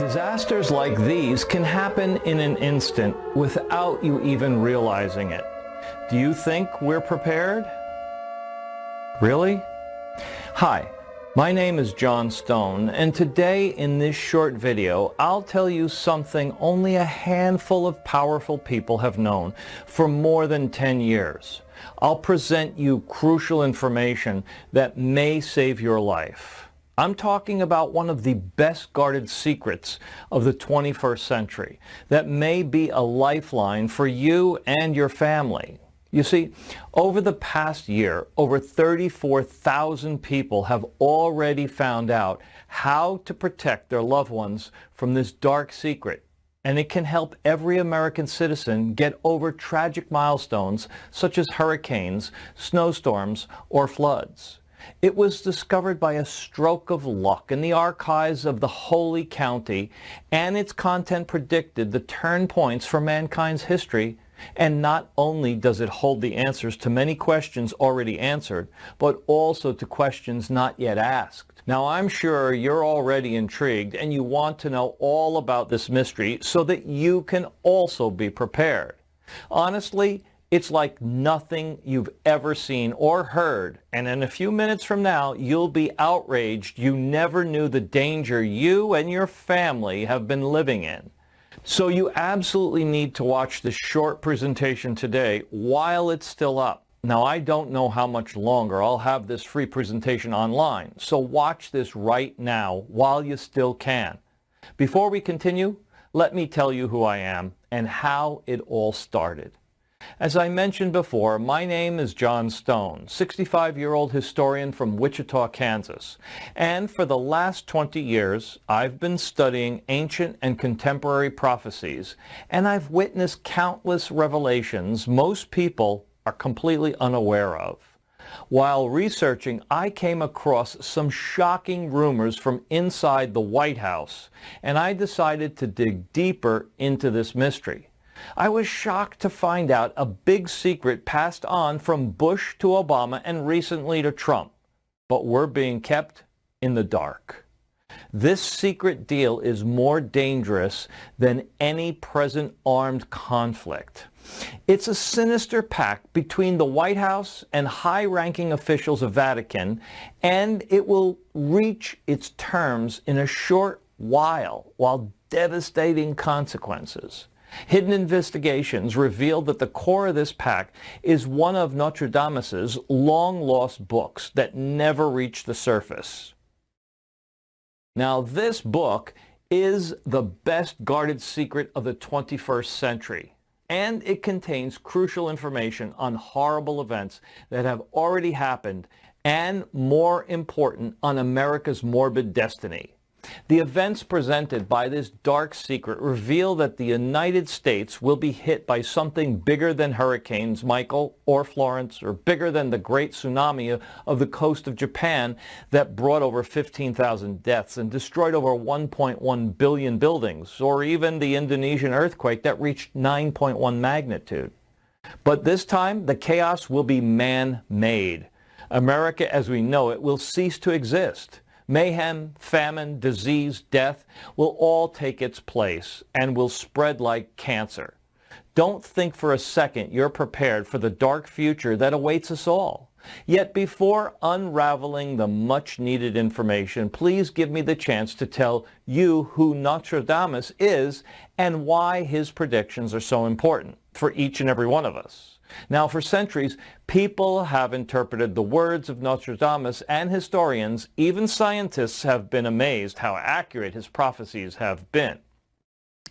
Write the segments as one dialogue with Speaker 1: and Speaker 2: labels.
Speaker 1: Disasters like these can happen in an instant without you even realizing it. Do you think we're prepared? Really? Hi, my name is John Stone, and today in this short video, I'll tell you something only a handful of powerful people have known for more than 10 years. I'll present you crucial information that may save your life. I'm talking about one of the best guarded secrets of the 21st century that may be a lifeline for you and your family. You see, over the past year, over 34,000 people have already found out how to protect their loved ones from this dark secret. And it can help every American citizen get over tragic milestones such as hurricanes, snowstorms, or floods. It was discovered by a stroke of luck in the archives of the Holy County, and its content predicted the turn points for mankind's history. And not only does it hold the answers to many questions already answered, but also to questions not yet asked. Now, I'm sure you're already intrigued and you want to know all about this mystery so that you can also be prepared. Honestly, it's like nothing you've ever seen or heard, and in a few minutes from now, you'll be outraged you never knew the danger you and your family have been living in. So you absolutely need to watch this short presentation today while it's still up. Now, I don't know how much longer I'll have this free presentation online, so watch this right now while you still can. Before we continue, let me tell you who I am and how it all started. As I mentioned before, my name is John Stone, 65-year-old historian from Wichita, Kansas. And for the last 20 years, I've been studying ancient and contemporary prophecies, and I've witnessed countless revelations most people are completely unaware of. While researching, I came across some shocking rumors from inside the White House, and I decided to dig deeper into this mystery. I was shocked to find out a big secret passed on from Bush to Obama and recently to Trump, but we're being kept in the dark. This secret deal is more dangerous than any present armed conflict. It's a sinister pact between the White House and high-ranking officials of Vatican, and it will reach its terms in a short while devastating consequences. Hidden investigations revealed that the core of this pact is one of Notre Dame's long-lost books that never reached the surface. Now, this book is the best guarded secret of the 21st century, and it contains crucial information on horrible events that have already happened and, more important, on America's morbid destiny. The events presented by this dark secret reveal that the United States will be hit by something bigger than Hurricanes Michael or Florence, or bigger than the great tsunami of the coast of Japan that brought over 15,000 deaths and destroyed over 1.1 billion buildings, or even the Indonesian earthquake that reached 9.1 magnitude. But this time, the chaos will be man-made. America as we know it will cease to exist. Mayhem, famine, disease, death will all take its place and will spread like cancer. Don't think for a second you're prepared for the dark future that awaits us all. Yet before unraveling the much-needed information, please give me the chance to tell you who Nostradamus is and why his predictions are so important for each and every one of us. Now, for centuries, people have interpreted the words of Nostradamus, and historians, even scientists, have been amazed how accurate his prophecies have been.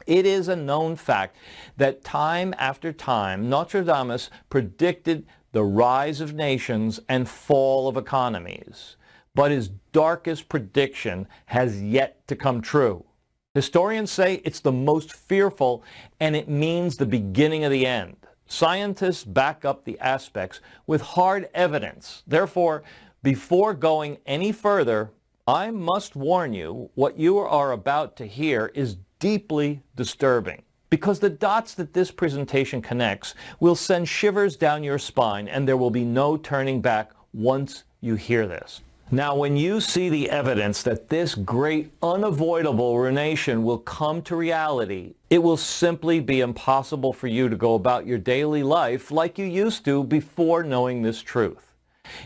Speaker 1: It is a known fact that time after time, Nostradamus predicted the rise of nations and fall of economies. But his darkest prediction has yet to come true. Historians say it's the most fearful, and it means the beginning of the end. Scientists back up the aspects with hard evidence. Therefore, before going any further, I must warn you, what you are about to hear is deeply disturbing, because the dots that this presentation connects will send shivers down your spine, and there will be no turning back once you hear this. Now, when you see the evidence that this great unavoidable ruination will come to reality, it will simply be impossible for you to go about your daily life like you used to before knowing this truth.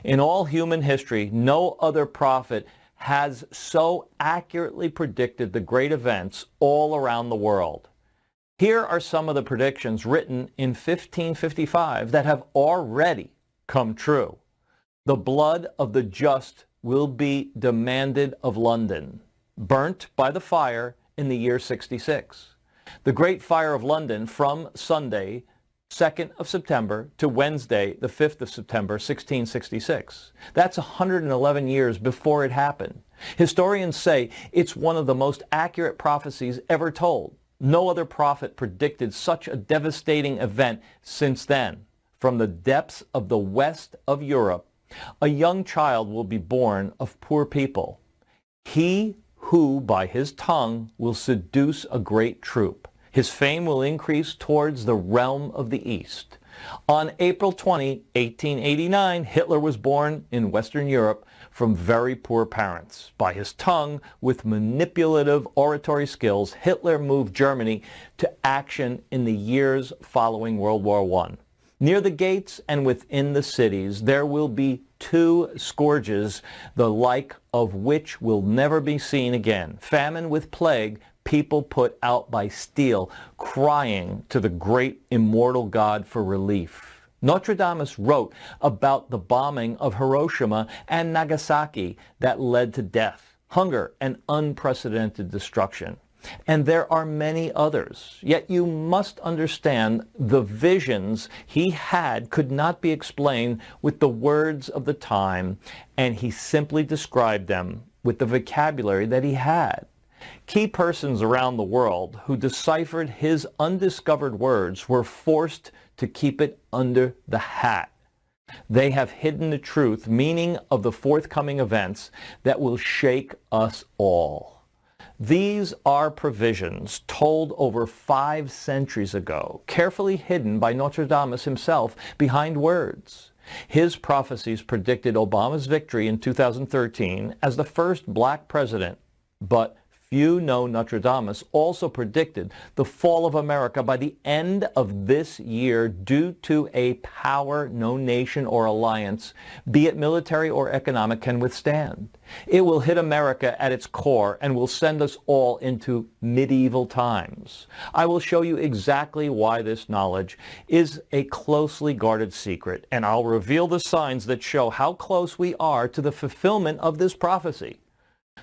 Speaker 1: In all human history, no other prophet has so accurately predicted the great events all around the world. Here are some of the predictions written in 1555 that have already come true. The blood of the just will be demanded of London, burnt by the fire in the year 66. The Great Fire of London from Sunday, 2nd of September to Wednesday, the 5th of September, 1666. That's 111 years before it happened. Historians say it's one of the most accurate prophecies ever told. No other prophet predicted such a devastating event since then. From the depths of the west of Europe, a young child will be born of poor people. He who by his tongue will seduce a great troop. His fame will increase towards the realm of the East. On April 20, 1889, Hitler was born in Western Europe from very poor parents. By his tongue, with manipulative oratory skills, Hitler moved Germany to action in the years following World War I. Near the gates and within the cities, there will be 2 scourges, the like of which will never be seen again. Famine with plague, people put out by steel, crying to the great immortal God for relief. Nostradamus wrote about the bombing of Hiroshima and Nagasaki that led to death, hunger, and unprecedented destruction. And there are many others. Yet you must understand the visions he had could not be explained with the words of the time, and he simply described them with the vocabulary that he had. Key persons around the world who deciphered his undiscovered words were forced to keep it under the hat. They have hidden the truth, meaning of the forthcoming events that will shake us all. These are provisions told over 5 centuries ago, carefully hidden by Nostradamus himself behind words. His prophecies predicted Obama's victory in 2013 as the first black president, but few know Nostradamus also predicted the fall of America by the end of this year due to a power no nation or alliance, be it military or economic, can withstand. It will hit America at its core and will send us all into medieval times. I will show you exactly why this knowledge is a closely guarded secret, and I'll reveal the signs that show how close we are to the fulfillment of this prophecy.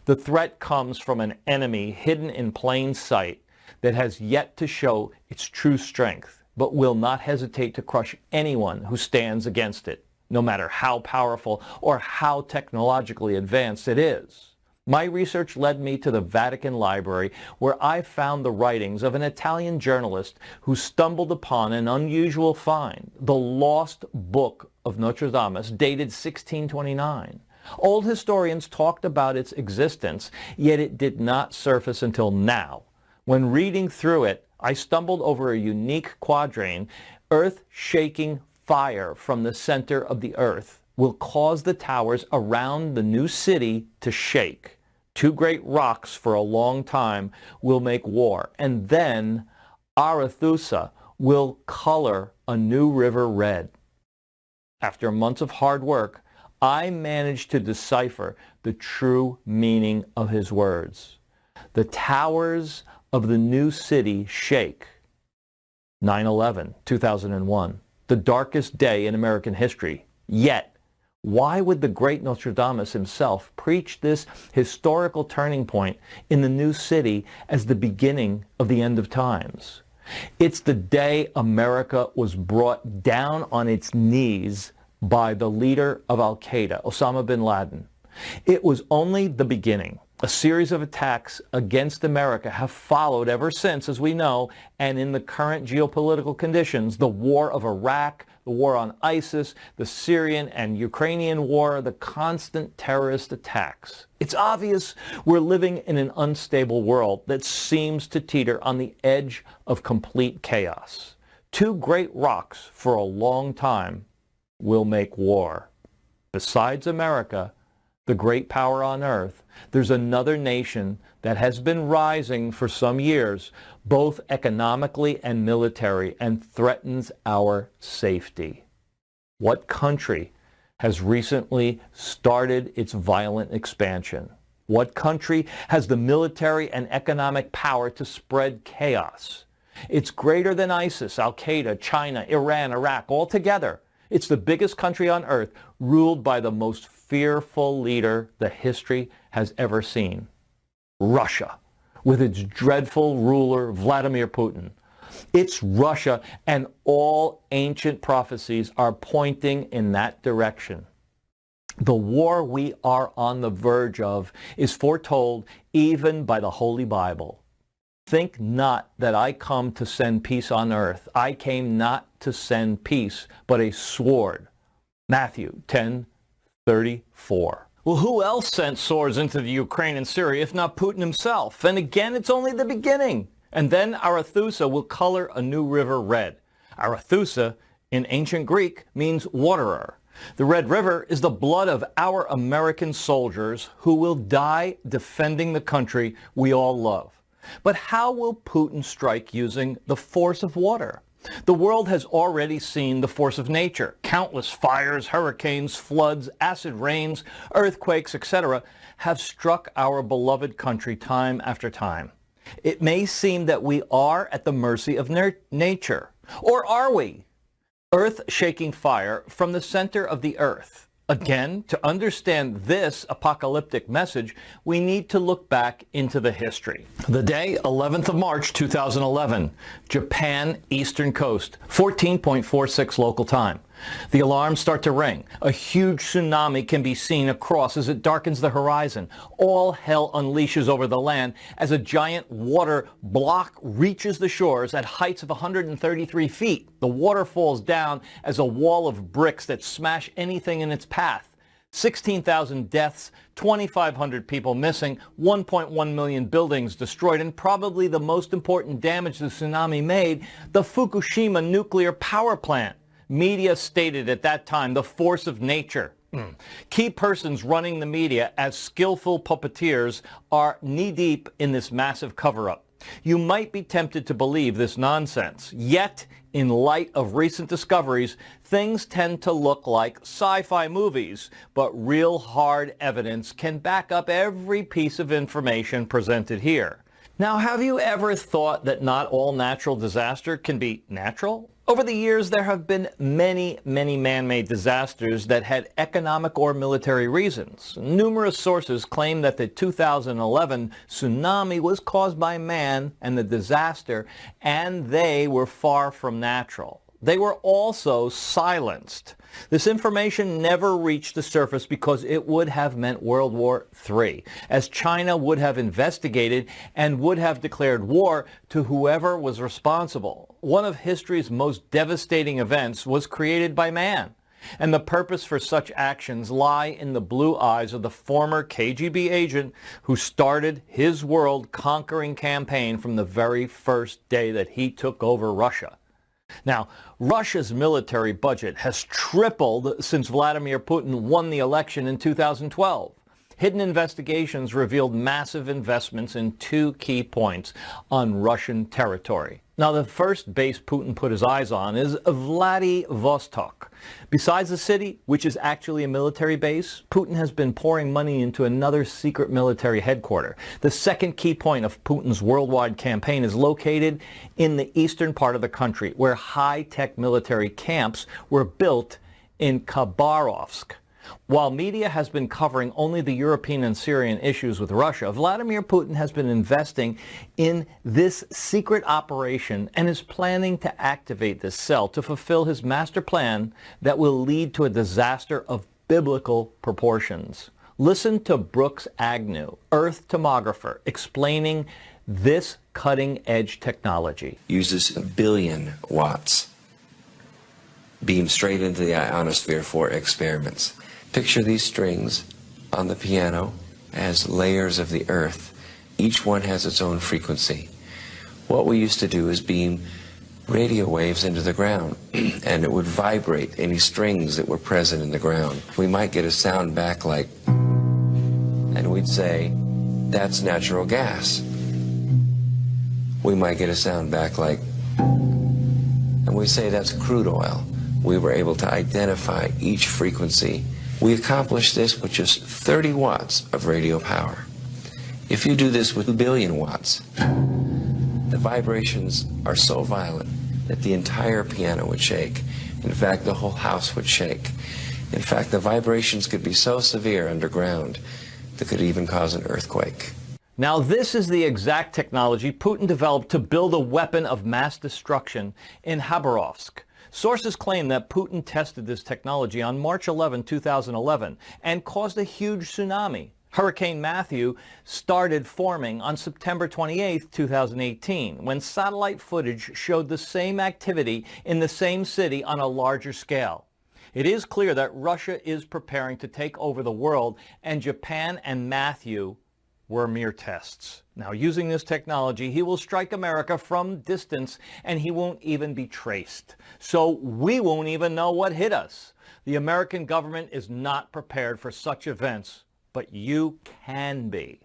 Speaker 1: The threat comes from an enemy hidden in plain sight that has yet to show its true strength, but will not hesitate to crush anyone who stands against it, no matter how powerful or how technologically advanced it is. My research led me to the Vatican Library, where I found the writings of an Italian journalist who stumbled upon an unusual find, the lost book of Nostradamus, dated 1629. Old historians talked about its existence, yet it did not surface until now. When reading through it, I stumbled over a unique quatrain: earth-shaking fire from the center of the earth will cause the towers around the new city to shake. 2 great rocks for a long time will make war, and then Arethusa will color a new river red. After months of hard work, I managed to decipher the true meaning of his words. The towers of the new city shake. 9/11, 2001, the darkest day in American history. Yet, why would the great Nostradamus himself preach this historical turning point in the new city as the beginning of the end of times? It's the day America was brought down on its knees by the leader of Al-Qaeda, Osama bin Laden. It was only the beginning. A series of attacks against America have followed ever since, as we know, and in the current geopolitical conditions, the war of Iraq, the war on ISIS, the Syrian and Ukrainian war, the constant terrorist attacks. It's obvious we're living in an unstable world that seems to teeter on the edge of complete chaos. 2 great rocks for a long time will make war. Besides America, the great power on earth, there's another nation that has been rising for some years, both economically and military, and threatens our safety. What country has recently started its violent expansion? What country has the military and economic power to spread chaos? It's greater than ISIS, Al-Qaeda, China, Iran, Iraq, all together. It's the biggest country on earth, ruled by the most fearful leader the history has ever seen. Russia, with its dreadful ruler, Vladimir Putin. It's Russia, and all ancient prophecies are pointing in that direction. The war we are on the verge of is foretold even by the Holy Bible. Think not that I come to send peace on earth. I came not to send peace, but a sword. Matthew 10:34. Well, who else sent swords into the Ukraine and Syria if not Putin himself? And again, it's only the beginning. And then Arethusa will color a new river red. Arethusa, in ancient Greek, means waterer. The Red River is the blood of our American soldiers who will die defending the country we all love. But how will Putin strike using the force of water? The world has already seen the force of nature. Countless fires, hurricanes, floods, acid rains, earthquakes, etc. have struck our beloved country time after time. It may seem that we are at the mercy of nature. Or are we? Earth-shaking fire from the center of the earth. Again, to understand this apocalyptic message, we need to look back into the history. The day, 11th of March, 2011, Japan, Eastern Coast, 14.46 local time. The alarms start to ring. A huge tsunami can be seen across as it darkens the horizon. All hell unleashes over the land as a giant water block reaches the shores at heights of 133 feet. The water falls down as a wall of bricks that smash anything in its path. 16,000 deaths, 2,500 people missing, 1.1 million buildings destroyed, and probably the most important damage the tsunami made, the Fukushima nuclear power plant. Media stated at that time the force of nature. Key persons running the media as skillful puppeteers are knee-deep in this massive cover-up. You might be tempted to believe this nonsense. Yet, in light of recent discoveries, things tend to look like sci-fi movies, but real hard evidence can back up every piece of information presented here. Now, have you ever thought that not all natural disaster can be natural? Over the years, there have been many man-made disasters that had economic or military reasons. Numerous sources claim that the 2011 tsunami was caused by man and the disaster, and they were far from natural. They were also silenced. This information never reached the surface because it would have meant World War III, as China would have investigated and would have declared war to whoever was responsible. One of history's most devastating events was created by man, and the purpose for such actions lie in the blue eyes of the former KGB agent who started his world-conquering campaign from the very first day that he took over Russia. Now, Russia's military budget has tripled since Vladimir Putin won the election in 2012. Hidden investigations revealed massive investments in two key points on Russian territory. Now, the first base Putin put his eyes on is Vladivostok. Besides the city, which is actually a military base, Putin has been pouring money into another secret military headquarters. The second key point of Putin's worldwide campaign is located in the eastern part of the country, where high-tech military camps were built in Khabarovsk. While media has been covering only the European and Syrian issues with Russia, Vladimir Putin has been investing in this secret operation and is planning to activate this cell to fulfill his master plan that will lead to a disaster of biblical proportions. Listen to Brooks Agnew, Earth tomographer, explaining this cutting-edge technology.
Speaker 2: Uses 1 billion watts beamed straight into the ionosphere for experiments. Picture these strings on the piano as layers of the earth. Each one has its own frequency. What we used to do is beam radio waves into the ground, and it would vibrate any strings that were present in the ground. We might get a sound back like and we'd say, that's natural gas. We might get a sound back like, and we say that's crude oil. We were able to identify each frequency. We accomplished this with just 30 watts of radio power. If you do this with 2 billion watts, the vibrations are so violent that the entire piano would shake. In fact, the whole house would shake. In fact, the vibrations could be so severe underground that could even cause an earthquake.
Speaker 1: Now, this is the exact technology Putin developed to build a weapon of mass destruction in Khabarovsk. Sources claim that Putin tested this technology on March 11, 2011, and caused a huge tsunami. Hurricane Matthew started forming on September 28, 2018, when satellite footage showed the same activity in the same city on a larger scale. It is clear that Russia is preparing to take over the world, and Japan and Matthew were mere tests. Now, using this technology, he will strike America from distance, and he won't even be traced. So we won't even know what hit us. The American government is not prepared for such events, but you can be.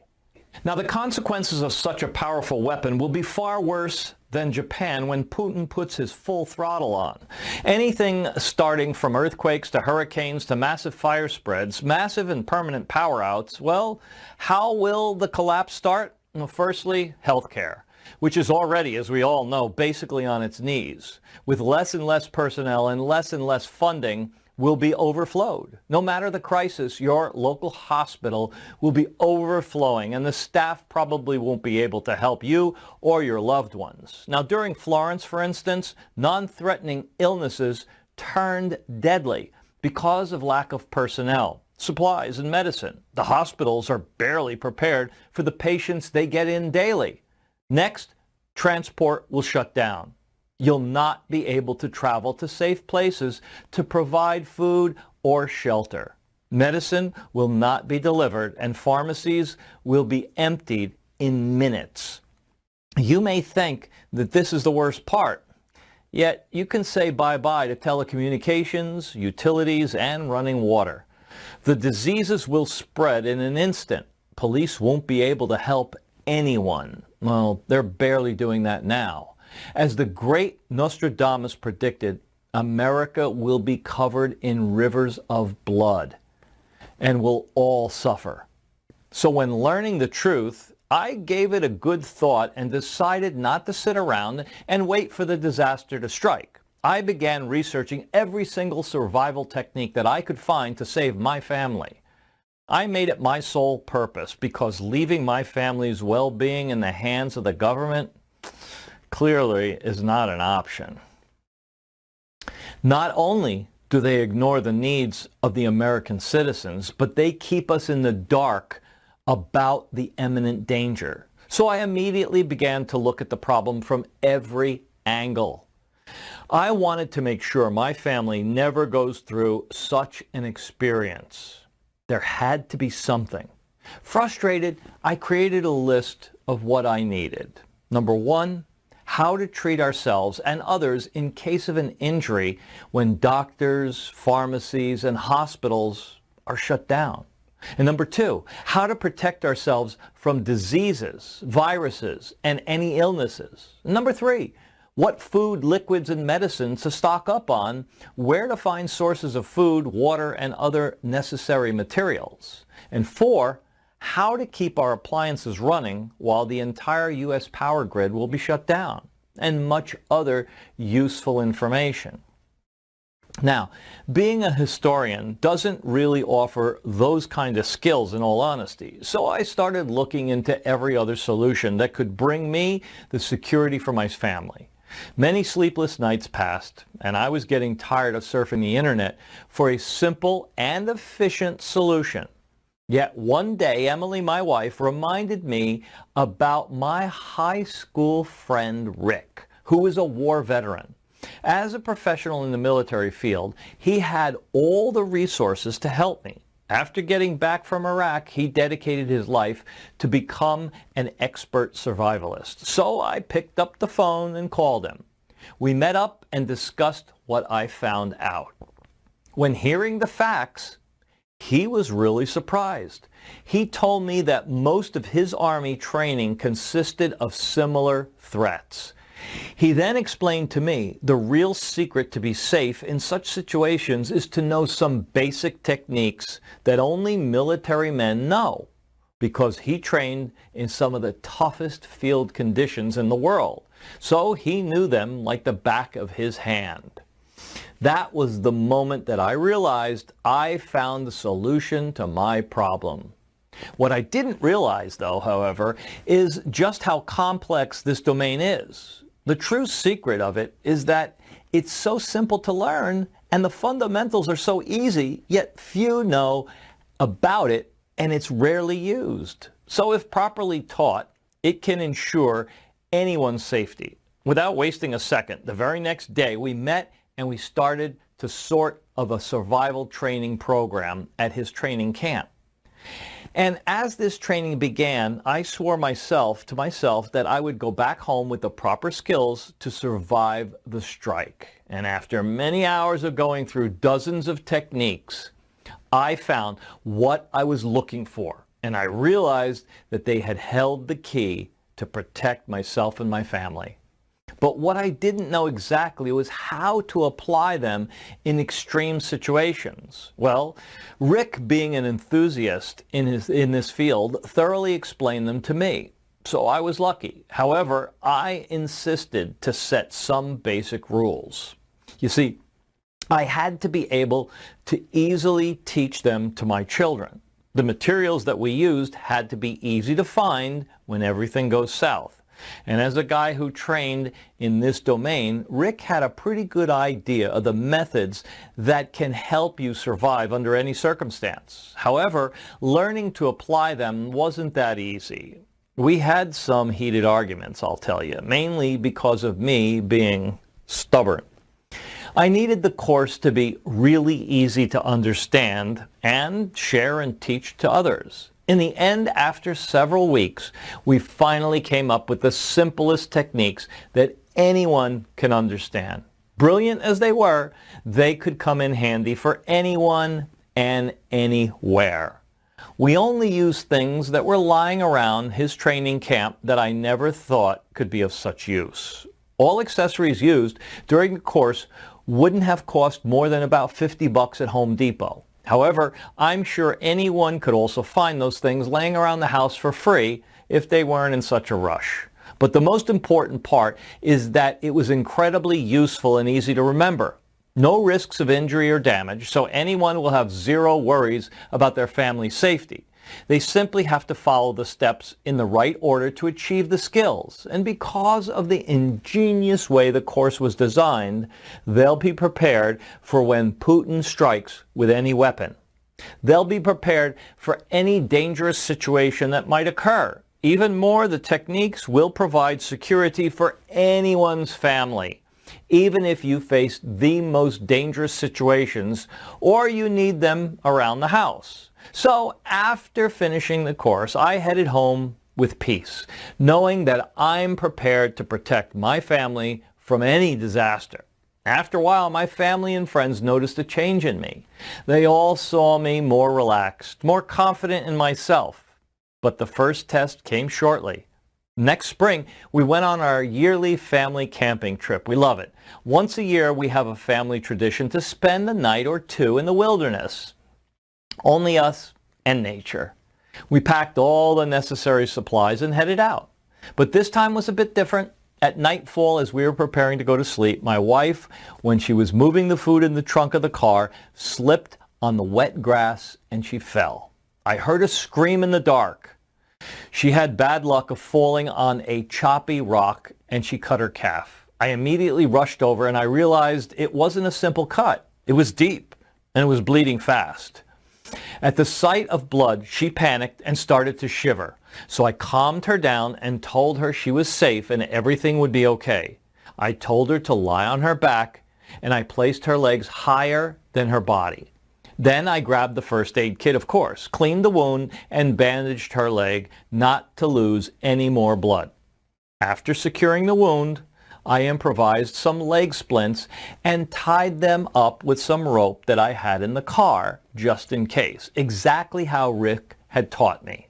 Speaker 1: Now, the consequences of such a powerful weapon will be far worse than Japan when Putin puts his full throttle on. Anything starting from earthquakes to hurricanes to massive fire spreads, massive and permanent power outs, well, how will the collapse start? Well, firstly, healthcare, which is already, as we all know, basically on its knees. With less and less personnel and less funding, will be overflowed. No matter the crisis, your local hospital will be overflowing, and the staff probably won't be able to help you or your loved ones. Now, during Florence, for instance, non-threatening illnesses turned deadly because of lack of personnel, supplies, and medicine. The hospitals are barely prepared for the patients they get in daily. Next, transport will shut down. You'll not be able to travel to safe places to provide food or shelter. Medicine will not be delivered, and pharmacies will be emptied in minutes. You may think that this is the worst part, yet you can say bye-bye to telecommunications, utilities, and running water. The diseases will spread in an instant. Police won't be able to help anyone. Well, they're barely doing that now. As the great Nostradamus predicted, America will be covered in rivers of blood and will all suffer. So when learning the truth, I gave it a good thought and decided not to sit around and wait for the disaster to strike. I began researching every single survival technique that I could find to save my family. I made it my sole purpose because leaving my family's well-being in the hands of the government clearly is not an option. Not only do they ignore the needs of the American citizens, but they keep us in the dark about the imminent danger. So I immediately began to look at the problem from every angle. I wanted to make sure my family never goes through such an experience. There had to be something. Frustrated, I created a list of what I needed. Number one, how to treat ourselves and others in case of an injury when doctors, pharmacies, and hospitals are shut down. And number two, how to protect ourselves from diseases, viruses, and any illnesses. And number three, what food, liquids, and medicines to stock up on, where to find sources of food, water, and other necessary materials. And four, how to keep our appliances running while the entire U.S. power grid will be shut down, and much other useful information. Now, being a historian doesn't really offer those kind of skills in all honesty, so I started looking into every other solution that could bring me the security for my family. Many sleepless nights passed, and I was getting tired of surfing the internet for a simple and efficient solution. Yet one day, Emily, my wife, reminded me about my high school friend Rick, who is a war veteran. As a professional in the military field, he had all the resources to help me. After getting back from Iraq, he dedicated his life to become an expert survivalist. So I picked up the phone and called him. We met up and discussed what I found out. When hearing the facts, He was really surprised. He told me that most of his Army training consisted of similar threats. He then explained to me the real secret to be safe in such situations is to know some basic techniques that only military men know, because he trained in some of the toughest field conditions in the world. So he knew them like the back of his hand. That was the moment that I realized I found the solution to my problem. What I didn't realize, though, however, is just how complex this domain is. The true secret of it is that it's so simple to learn and the fundamentals are so easy, yet few know about it and it's rarely used. So if properly taught, it can ensure anyone's safety. Without wasting a second, the very next day we met and we started to sort of a survival training program at his training camp. And as this training began, I swore to myself that I would go back home with the proper skills to survive the strike. And after many hours of going through dozens of techniques, I found what I was looking for. And I realized that they had held the key to protect myself and my family. But what I didn't know exactly was how to apply them in extreme situations. Well, Rick, being an enthusiast in this field, thoroughly explained them to me. So I was lucky. However, I insisted to set some basic rules. You see, I had to be able to easily teach them to my children. The materials that we used had to be easy to find when everything goes south. And as a guy who trained in this domain, Rick had a pretty good idea of the methods that can help you survive under any circumstance. However, learning to apply them wasn't that easy. We had some heated arguments, I'll tell you, mainly because of me being stubborn. I needed the course to be really easy to understand and share and teach to others. In the end, after several weeks, we finally came up with the simplest techniques that anyone can understand. Brilliant as they were, they could come in handy for anyone and anywhere. We only used things that were lying around his training camp that I never thought could be of such use. All accessories used during the course wouldn't have cost more than about $50 at Home Depot. However, I'm sure anyone could also find those things laying around the house for free if they weren't in such a rush. But the most important part is that it was incredibly useful and easy to remember. No risks of injury or damage, so anyone will have zero worries about their family's safety. They simply have to follow the steps in the right order to achieve the skills. And because of the ingenious way the course was designed, they'll be prepared for when Putin strikes with any weapon. They'll be prepared for any dangerous situation that might occur. Even more, the techniques will provide security for anyone's family, even if you face the most dangerous situations or you need them around the house. So after finishing the course, I headed home with peace, knowing that I'm prepared to protect my family from any disaster. After a while, my family and friends noticed a change in me. They all saw me more relaxed, more confident in myself. But the first test came shortly. Next spring, we went on our yearly family camping trip. We love it. Once a year, we have a family tradition to spend a night or two in the wilderness. Only us and nature. We packed all the necessary supplies and headed out. But this time was a bit different. At nightfall, as we were preparing to go to sleep, my wife, when she was moving the food in the trunk of the car, slipped on the wet grass and she fell. I heard a scream in the dark. She had bad luck of falling on a choppy rock and she cut her calf. I immediately rushed over and I realized it wasn't a simple cut. It was deep and it was bleeding fast. At the sight of blood, she panicked and started to shiver. So I calmed her down and told her she was safe and everything would be okay. I told her to lie on her back and I placed her legs higher than her body. Then I grabbed the first aid kit, of course, cleaned the wound and bandaged her leg not to lose any more blood. After securing the wound, I improvised some leg splints and tied them up with some rope that I had in the car, just in case, exactly how Rick had taught me.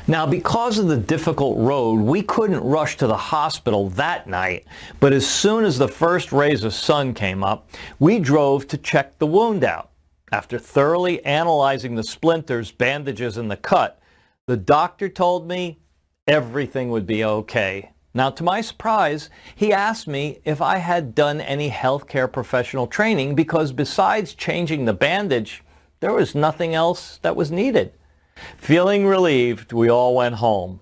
Speaker 1: Now, because of the difficult road, we couldn't rush to the hospital that night, but as soon as the first rays of sun came up, we drove to check the wound out. After thoroughly analyzing the splinters, bandages, and the cut, the doctor told me everything would be okay. Now, to my surprise, he asked me if I had done any healthcare professional training because besides changing the bandage, there was nothing else that was needed. Feeling relieved, we all went home.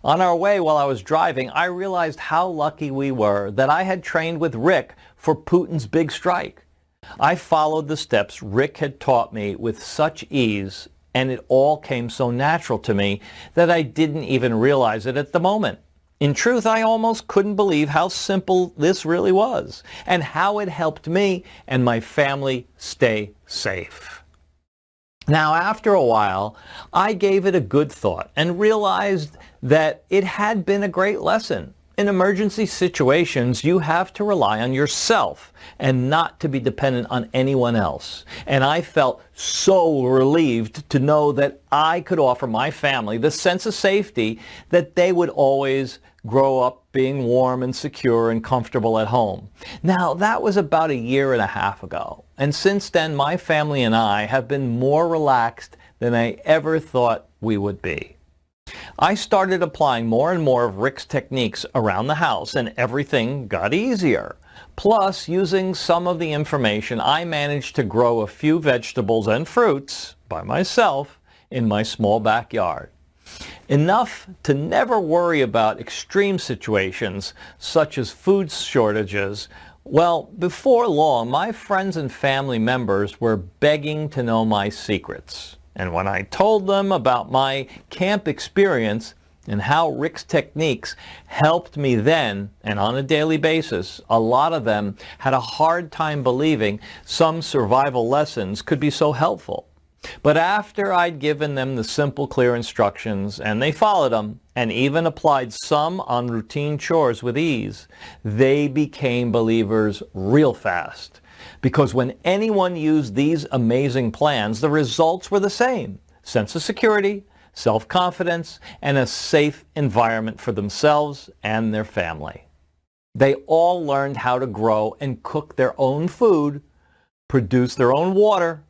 Speaker 1: On our way while I was driving, I realized how lucky we were that I had trained with Rick for Putin's big strike. I followed the steps Rick had taught me with such ease, and it all came so natural to me that I didn't even realize it at the moment. In truth, I almost couldn't believe how simple this really was, and how it helped me and my family stay safe. Now, after a while, I gave it a good thought and realized that it had been a great lesson. In emergency situations, you have to rely on yourself and not to be dependent on anyone else. And I felt so relieved to know that I could offer my family the sense of safety that they would always grow up being warm and secure and comfortable at home. Now, that was about a year and a half ago. And since then, my family and I have been more relaxed than I ever thought we would be. I started applying more and more of Rick's techniques around the house, and everything got easier. Plus, using some of the information, I managed to grow a few vegetables and fruits by myself in my small backyard. Enough to never worry about extreme situations such as food shortages. Well, before long, my friends and family members were begging to know my secrets. And when I told them about my camp experience and how Rick's techniques helped me then and on a daily basis, a lot of them had a hard time believing some survival lessons could be so helpful. But after I'd given them the simple, clear instructions, and they followed them, and even applied some on routine chores with ease, they became believers real fast. Because when anyone used these amazing plans, the results were the same. Sense of security, self-confidence, and a safe environment for themselves and their family. They all learned how to grow and cook their own food, produce their own water,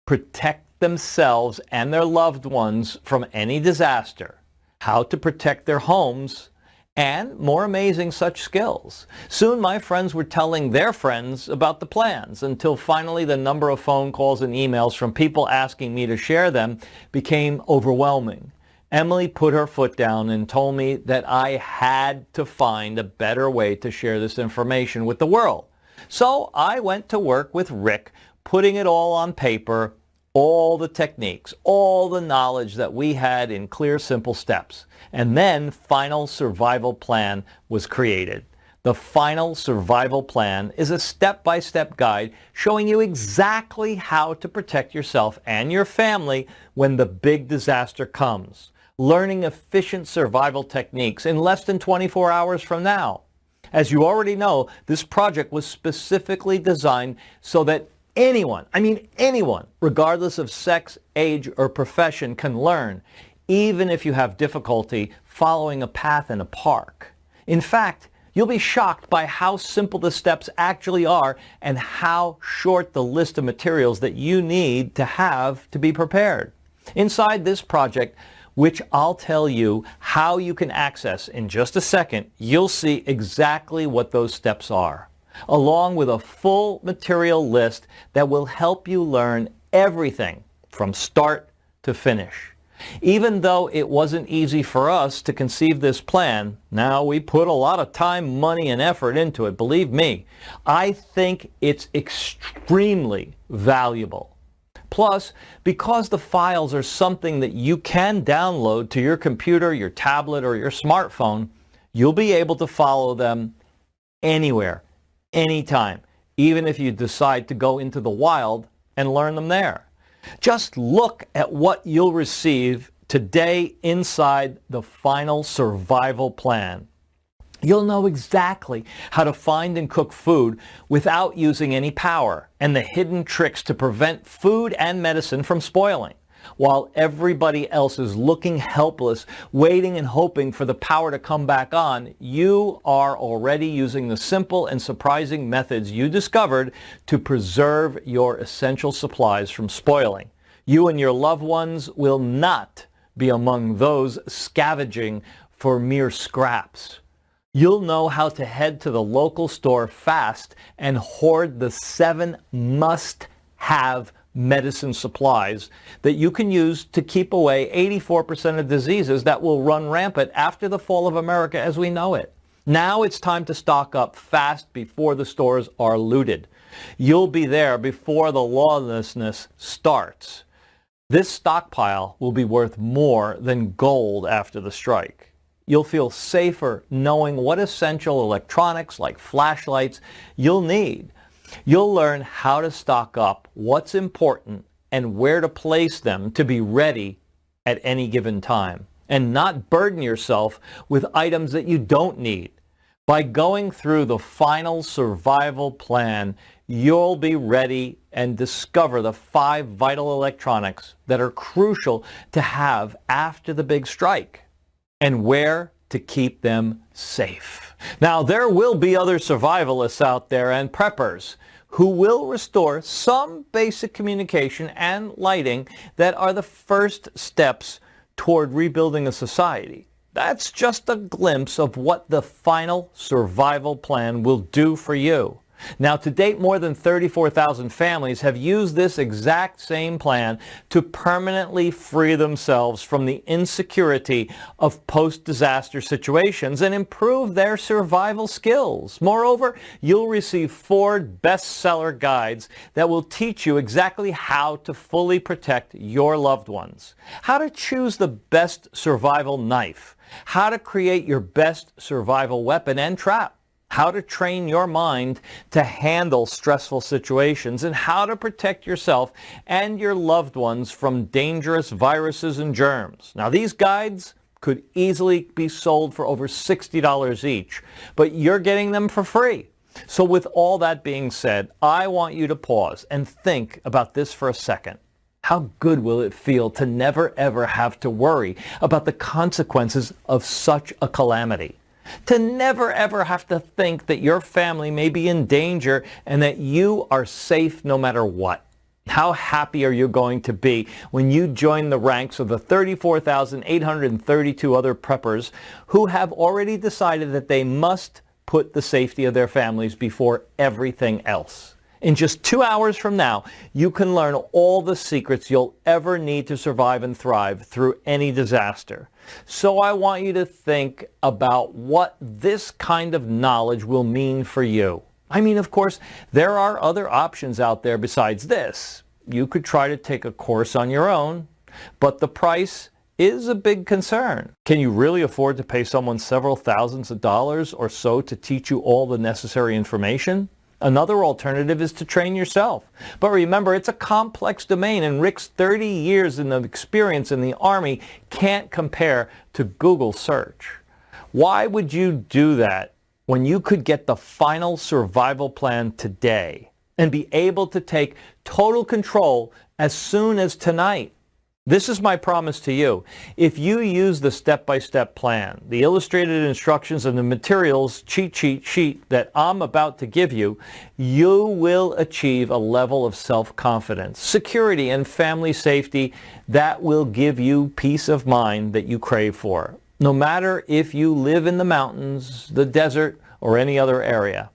Speaker 1: protect themselves and their loved ones from any disaster, how to protect their homes, and more amazing such skills. Soon my friends were telling their friends about the plans until finally the number of phone calls and emails from people asking me to share them became overwhelming. Emily put her foot down and told me that I had to find a better way to share this information with the world. So I went to work with Rick, putting it all on paper, all the techniques, all the knowledge that we had in clear, simple steps. And then Final Survival Plan was created. The Final Survival Plan is a step-by-step guide showing you exactly how to protect yourself and your family when the big disaster comes. Learning efficient survival techniques in less than 24 hours from now. As you already know, this project was specifically designed so that anyone, regardless of sex, age, or profession, can learn, even if you have difficulty following a path in a park. In fact, you'll be shocked by how simple the steps actually are and how short the list of materials that you need to have to be prepared. Inside this project, which I'll tell you how you can access in just a second, you'll see exactly what those steps are, along with a full material list that will help you learn everything from start to finish. Even though it wasn't easy for us to conceive this plan, now we put a lot of time, money, and effort into it, believe me, I think it's extremely valuable. Plus, because the files are something that you can download to your computer, your tablet, or your smartphone, you'll be able to follow them anywhere, anytime, even if you decide to go into the wild and learn them there. Just look at what you'll receive today inside the Final Survival Plan. You'll know exactly how to find and cook food without using any power, and the hidden tricks to prevent food and medicine from spoiling. While everybody else is looking helpless, waiting and hoping for the power to come back on, you are already using the simple and surprising methods you discovered to preserve your essential supplies from spoiling. You and your loved ones will not be among those scavenging for mere scraps. You'll know how to head to the local store fast and hoard the 7 must-have medicine supplies that you can use to keep away 84% of diseases that will run rampant after the fall of America as we know it. Now it's time to stock up fast before the stores are looted. You'll be there before the lawlessness starts. This stockpile will be worth more than gold after the strike. You'll feel safer knowing what essential electronics like flashlights you'll need. You'll learn how to stock up, what's important, and where to place them to be ready at any given time, and not burden yourself with items that you don't need. By going through the final survival plan, you'll be ready and discover the 5 vital electronics that are crucial to have after the big strike, and where to keep them safe. Now, there will be other survivalists out there and preppers who will restore some basic communication and lighting that are the first steps toward rebuilding a society. That's just a glimpse of what the final survival plan will do for you. Now, to date, more than 34,000 families have used this exact same plan to permanently free themselves from the insecurity of post-disaster situations and improve their survival skills. Moreover, you'll receive 4 bestseller guides that will teach you exactly how to fully protect your loved ones, how to choose the best survival knife, how to create your best survival weapon and trap, how to train your mind to handle stressful situations, and how to protect yourself and your loved ones from dangerous viruses and germs. Now, these guides could easily be sold for over $60 each, but you're getting them for free. So with all that being said, I want you to pause and think about this for a second. How good will it feel to never ever have to worry about the consequences of such a calamity? To never ever have to think that your family may be in danger and that you are safe no matter what. How happy are you going to be when you join the ranks of the 34,832 other preppers who have already decided that they must put the safety of their families before everything else? In just 2 hours from now, you can learn all the secrets you'll ever need to survive and thrive through any disaster. So I want you to think about what this kind of knowledge will mean for you. I mean, of course, there are other options out there besides this. You could try to take a course on your own, but the price is a big concern. Can you really afford to pay someone several thousands of dollars or so to teach you all the necessary information? Another alternative is to train yourself. But remember, it's a complex domain, and Rick's 30 years of experience in the Army can't compare to Google search. Why would you do that when you could get the final survival plan today and be able to take total control as soon as tonight? This is my promise to you. If you use the step-by-step plan, the illustrated instructions and the materials cheat sheet that I'm about to give you, you will achieve a level of self-confidence, security, and family safety that will give you peace of mind that you crave for, no matter if you live in the mountains, the desert, or any other area.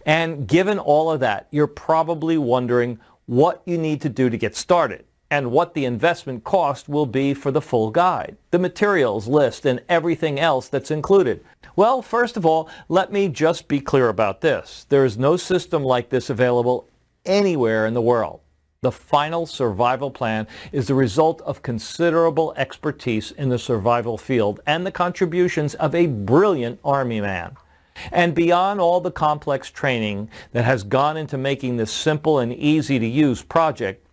Speaker 1: And given all of that, you're probably wondering what you need to do to get started, and what the investment cost will be for the full guide, the materials list, and everything else that's included. Well, first of all, let me just be clear about this. There is no system like this available anywhere in the world. The final survival plan is the result of considerable expertise in the survival field and the contributions of a brilliant Army man. And beyond all the complex training that has gone into making this simple and easy to use project,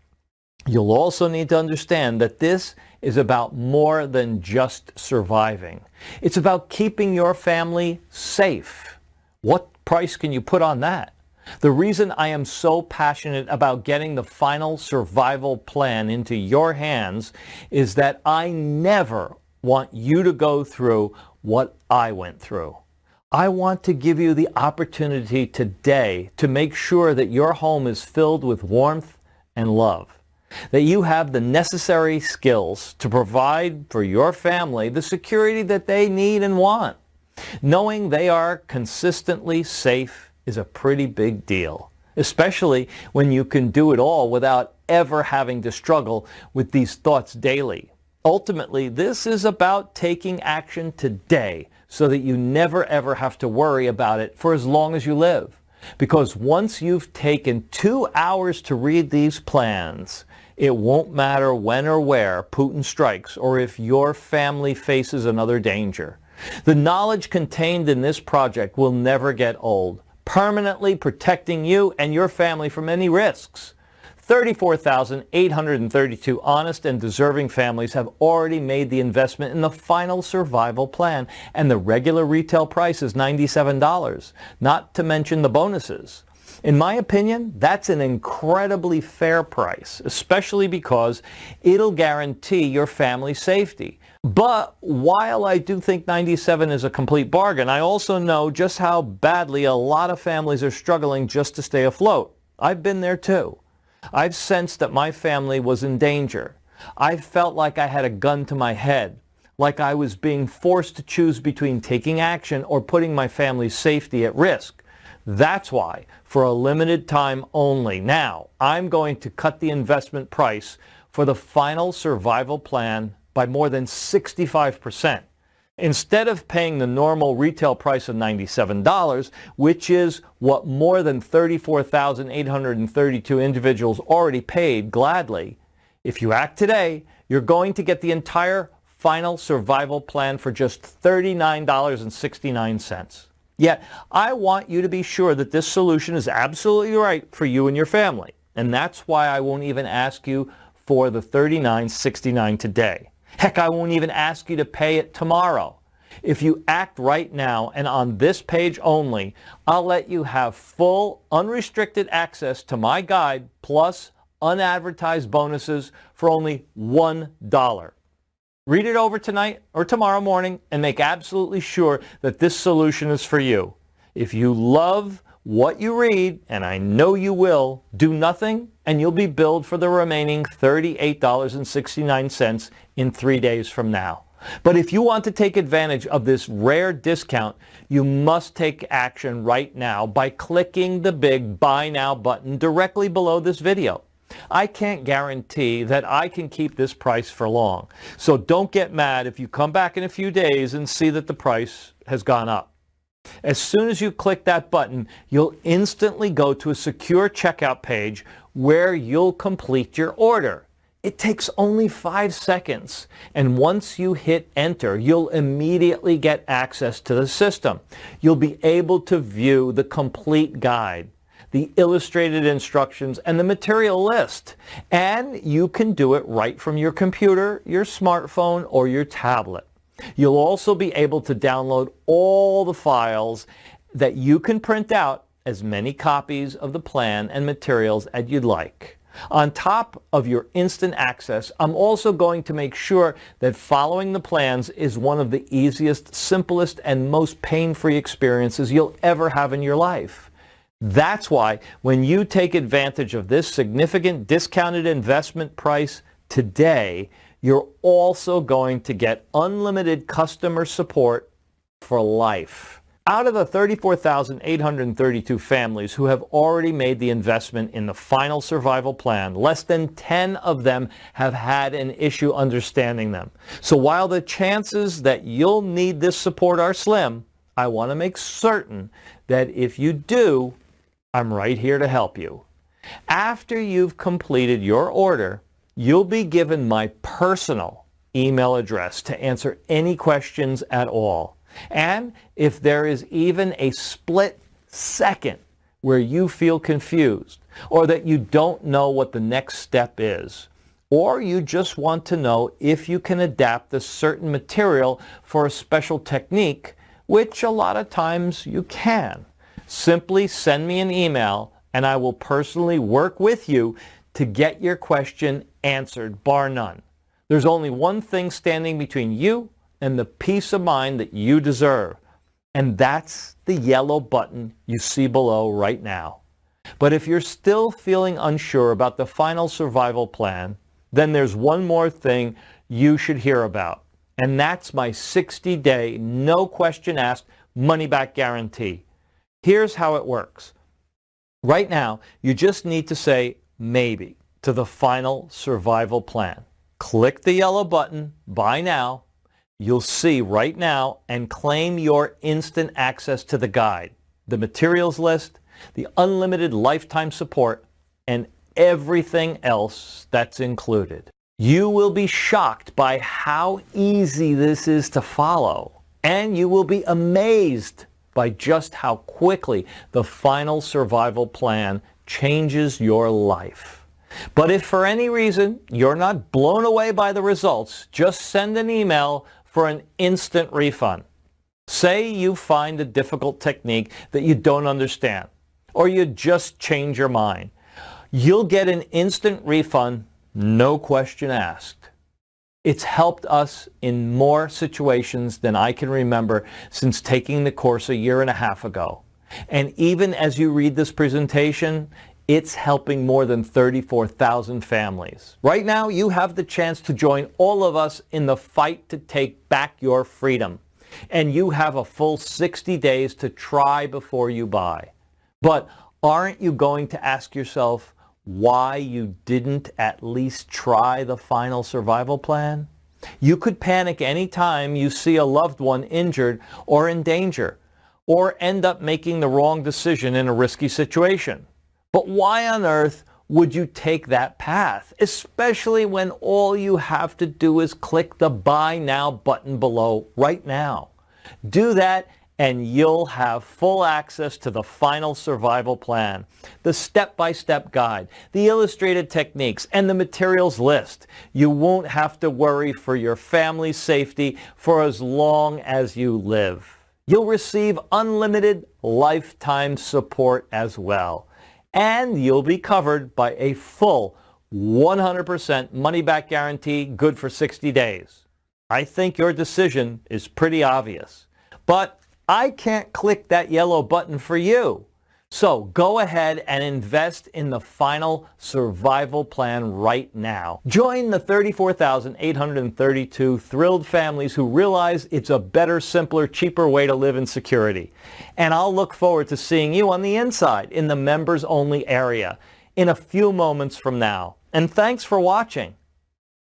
Speaker 1: You'll also need to understand that this is about more than just surviving. It's about keeping your family safe. What price can you put on that? The reason I am so passionate about getting the final survival plan into your hands is that I never want you to go through what I went through. I want to give you the opportunity today to make sure that your home is filled with warmth and love, that you have the necessary skills to provide for your family the security that they need and want. Knowing they are consistently safe is a pretty big deal, especially when you can do it all without ever having to struggle with these thoughts daily. Ultimately, this is about taking action today so that you never ever have to worry about it for as long as you live. Because once you've taken 2 hours to read these plans, it won't matter when or where Putin strikes or if your family faces another danger. The knowledge contained in this project will never get old, permanently protecting you and your family from any risks. 34,832 honest and deserving families have already made the investment in the final survival plan, and the regular retail price is $97, not to mention the bonuses. In my opinion, that's an incredibly fair price, especially because it'll guarantee your family's safety. But while I do think $97 is a complete bargain, I also know just how badly a lot of families are struggling just to stay afloat. I've been there too. I've sensed that my family was in danger. I felt like I had a gun to my head, like I was being forced to choose between taking action or putting my family's safety at risk. That's why, for a limited time only, now I'm going to cut the investment price for the final survival plan by more than 65%. Instead of paying the normal retail price of $97, which is what more than 34,832 individuals already paid gladly, if you act today, you're going to get the entire final survival plan for just $39.69. Yet, I want you to be sure that this solution is absolutely right for you and your family. And that's why I won't even ask you for the $39.69 today. Heck, I won't even ask you to pay it tomorrow. If you act right now and on this page only, I'll let you have full, unrestricted access to my guide plus unadvertised bonuses for only $1. Read it over tonight or tomorrow morning and make absolutely sure that this solution is for you. If you love what you read, and I know you will, do nothing and you'll be billed for the remaining $38.69 in 3 days from now. But if you want to take advantage of this rare discount, you must take action right now by clicking the big Buy Now button directly below this video. I can't guarantee that I can keep this price for long, so don't get mad if you come back in a few days and see that the price has gone up. As soon as you click that button, you'll instantly go to a secure checkout page where you'll complete your order. It takes only 5 seconds, and once you hit enter, you'll immediately get access to the system. You'll be able to view the complete guide, the illustrated instructions, and the material list. And you can do it right from your computer, your smartphone, or your tablet. You'll also be able to download all the files that you can print out as many copies of the plan and materials as you'd like. On top of your instant access, I'm also going to make sure that following the plans is one of the easiest, simplest, and most pain-free experiences you'll ever have in your life. That's why when you take advantage of this significant discounted investment price today, you're also going to get unlimited customer support for life. Out of the 34,832 families who have already made the investment in the final survival plan, less than 10 of them have had an issue understanding them. So while the chances that you'll need this support are slim, I want to make certain that if you do, I'm right here to help you. After you've completed your order, you'll be given my personal email address to answer any questions at all. And if there is even a split second where you feel confused or that you don't know what the next step is, or you just want to know if you can adapt a certain material for a special technique, which a lot of times you can. Simply send me an email and I will personally work with you to get your question answered, bar none. There's only one thing standing between you and the peace of mind that you deserve, and that's the yellow button you see below right now. But if you're still feeling unsure about the final survival plan, then there's one more thing you should hear about, and that's my 60-day, no question asked, money-back guarantee. Here's how it works. Right now, you just need to say maybe to the final survival plan. Click the yellow button, buy now. You'll see right now and claim your instant access to the guide, the materials list, the unlimited lifetime support, and everything else that's included. You will be shocked by how easy this is to follow, and you will be amazed by just how quickly the final survival plan changes your life. But if for any reason you're not blown away by the results, just send an email for an instant refund. Say you find a difficult technique that you don't understand, or you just change your mind. You'll get an instant refund, no question asked. It's helped us in more situations than I can remember since taking the course a year and a half ago. And even as you read this presentation, it's helping more than 34,000 families. Right now, you have the chance to join all of us in the fight to take back your freedom. And you have a full 60 days to try before you buy. But aren't you going to ask yourself why you didn't at least try the final survival plan? You could panic any time you see a loved one injured or in danger, or end up making the wrong decision in a risky situation. But why on earth would you take that path, especially when all you have to do is click the Buy Now button below right now? Do that and you'll have full access to the final survival plan, the step-by-step guide, the illustrated techniques, and the materials list. You won't have to worry for your family's safety for as long as you live. You'll receive unlimited lifetime support as well. And you'll be covered by a full 100% money-back guarantee, good for 60 days. I think your decision is pretty obvious. But I can't click that yellow button for you. So go ahead and invest in the final survival plan right now. Join the 34,832 thrilled families who realize it's a better, simpler, cheaper way to live in security. And I'll look forward to seeing you on the inside in the members only area in a few moments from now. And thanks for watching.